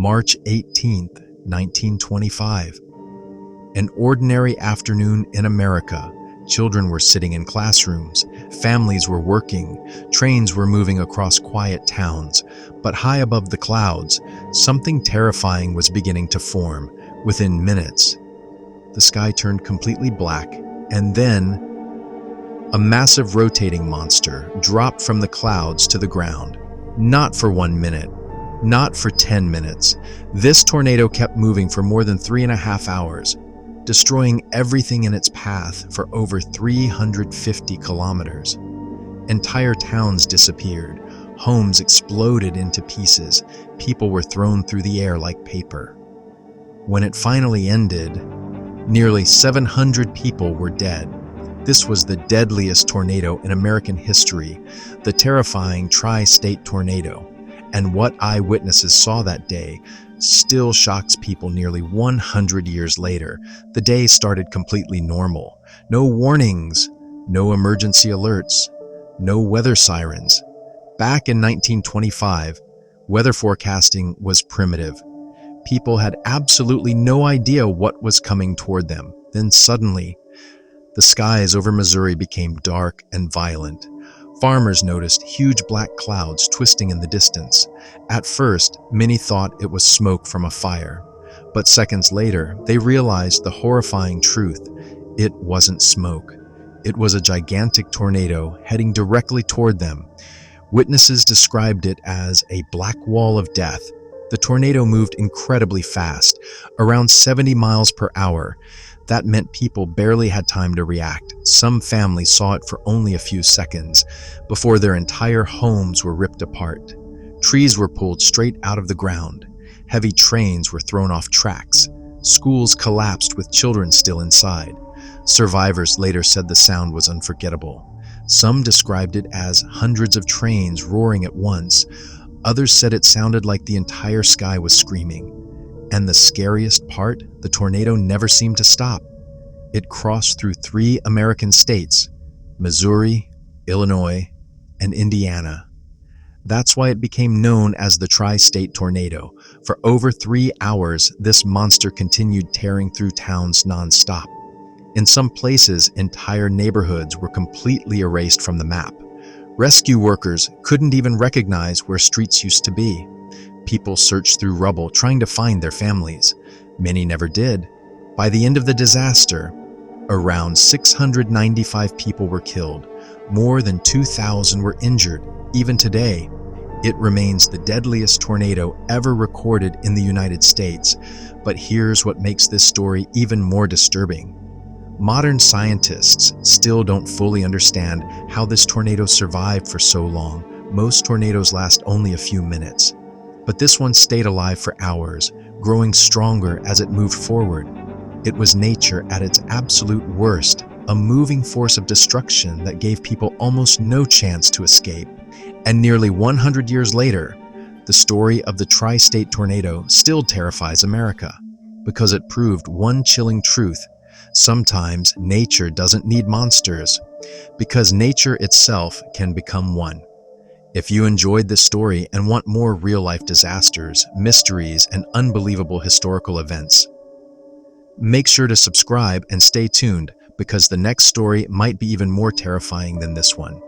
March 18th, 1925. An ordinary afternoon in America. Children were sitting in classrooms, families were working, trains were moving across quiet towns, but high above the clouds, something terrifying was beginning to form. Within minutes, the sky turned completely black, and then a massive rotating monster dropped from the clouds to the ground. Not for 1 minute, not for 10 minutes. This tornado kept moving for more than 3.5 hours, destroying everything in its path for over 350 kilometers. Entire towns disappeared, homes exploded into pieces, people were thrown through the air like paper. When it finally ended, nearly 700 people were dead. This was the deadliest tornado in American history, the terrifying tri-state tornado. And what eyewitnesses saw that day still shocks people nearly 100 years later. The day started completely normal. No warnings, no emergency alerts, no weather sirens. Back in 1925, weather forecasting was primitive. People had absolutely no idea what was coming toward them. Then suddenly, the skies over Missouri became dark and violent. Farmers noticed huge black clouds twisting in the distance. At first, many thought it was smoke from a fire. But seconds later, they realized the horrifying truth. It wasn't smoke. It was a gigantic tornado heading directly toward them. Witnesses described it as a black wall of death. The tornado moved incredibly fast, around 70 miles per hour. That meant people barely had time to react. Some families saw it for only a few seconds before their entire homes were ripped apart. Trees were pulled straight out of the ground. Heavy trains were thrown off tracks. Schools collapsed with children still inside. Survivors later said the sound was unforgettable. Some described it as hundreds of trains roaring at once. Others said it sounded like the entire sky was screaming. And the scariest part, the tornado never seemed to stop. It crossed through 3 American states, Missouri, Illinois, and Indiana. That's why it became known as the Tri-State Tornado. For over 3 hours, this monster continued tearing through towns non-stop. In some places, entire neighborhoods were completely erased from the map. Rescue workers couldn't even recognize where streets used to be. People searched through rubble trying to find their families. Many never did. By the end of the disaster, around 695 people were killed. More than 2,000 were injured. Even today, it remains the deadliest tornado ever recorded in the United States. But here's what makes this story even more disturbing. Modern scientists still don't fully understand how this tornado survived for so long. Most tornadoes last only a few minutes. But this one stayed alive for hours, growing stronger as it moved forward. It was nature at its absolute worst, a moving force of destruction that gave people almost no chance to escape. And nearly 100 years later, the story of the Tri-State Tornado still terrifies America, because it proved one chilling truth. Sometimes nature doesn't need monsters, because nature itself can become one. If you enjoyed this story and want more real-life disasters, mysteries, and unbelievable historical events, make sure to subscribe and stay tuned, because the next story might be even more terrifying than this one.